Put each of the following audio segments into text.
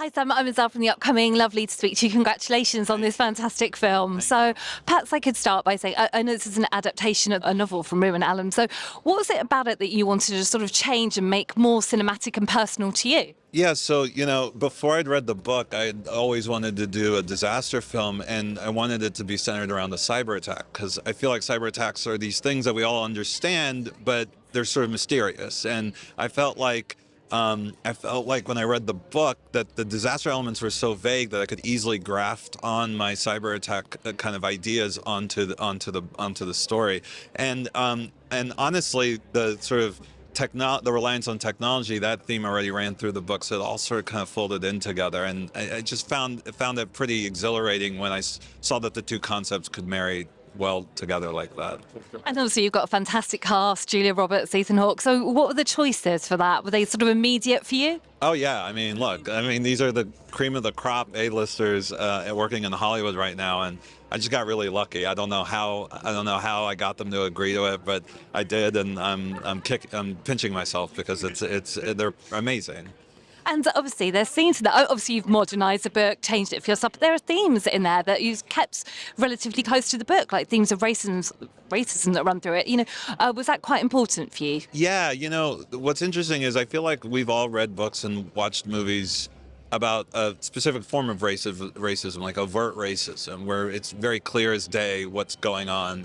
Hi Sam, I'm Azal from The Upcoming. Lovely to speak to you. Congratulations on this fantastic film. So perhaps I could start by saying, I know this is an adaptation of a novel from Ruin Allen. So what was it about it that you wanted to sort of change and make more cinematic and personal to you? Yeah, so, before I'd read the book, I'd always wanted to do a disaster film, and I wanted it to be centered around the cyber attack, because I feel like cyber attacks are these things that we all understand, but they're sort of mysterious. And I felt like when I read the book that the disaster elements were so vague that I could easily graft on my cyber attack kind of ideas onto the story. And honestly, the reliance on technology, that theme already ran through the book, so it all sort of kind of folded in together. And I just found it pretty exhilarating when I saw that the two concepts could marry well together like that. And obviously you've got a fantastic cast, Julia Roberts, Ethan Hawke. So what were the choices for that? Were they sort of immediate for you? Oh yeah, look, these are the cream of the crop A-listers working in Hollywood right now, and I just got really lucky. I don't know how I got them to agree to it, but I did, and I'm pinching myself because they're amazing. And obviously there's scenes in that. Obviously you've modernised the book, changed it for yourself, but there are themes in there that you've kept relatively close to the book, like themes of racism that run through it. Was that quite important for you? Yeah, what's interesting is I feel like we've all read books and watched movies about a specific form of racism, like overt racism, where it's very clear as day what's going on.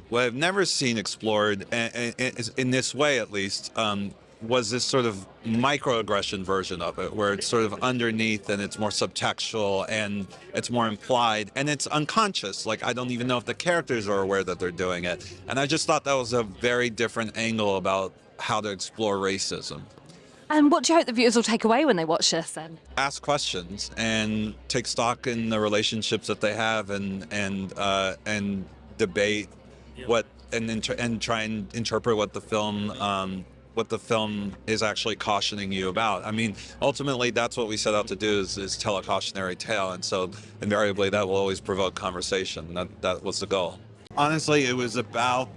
What I've never seen explored, in this way at least, was this sort of microaggression version of it, where it's sort of underneath and it's more subtextual and it's more implied and it's unconscious. Like, I don't even know if the characters are aware that they're doing it. And I just thought that was a very different angle about how to explore racism. And what do you hope the viewers will take away when they watch this then? Ask questions and take stock in the relationships that they have, and debate and try and interpret what the film is actually cautioning you about. Ultimately, that's what we set out to do, is tell a cautionary tale, and so invariably that will always provoke conversation. That was the goal. Honestly, it was about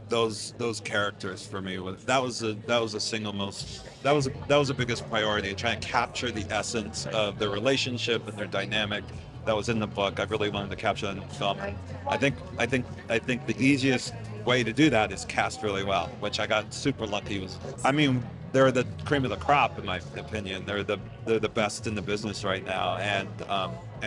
those characters for me. That was the single most, that was the biggest priority, trying to capture the essence of the relationship and their dynamic that was in the book. I really wanted to capture that in the film. I think the easiest way to do that is cast really well, which I got super lucky with. They're the cream of the crop in my opinion. They're the best in the business right now, and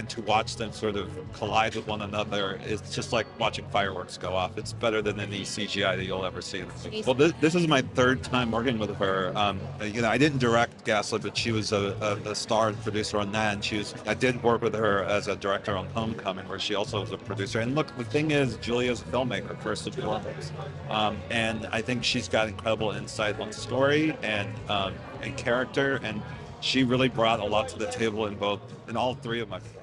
to watch them sort of collide with one another is just like watching fireworks go off. It's better than any CGI that you'll ever see. Well, this is my third time working with her. I didn't direct Gaslit, but she was a star and producer on that, and I did work with her as a director on Homecoming, where she also was a producer. And look, the thing is, Julia's a filmmaker first and foremost, and I think she's got incredible insight on story and character, and she really brought a lot to the table in all three of my films.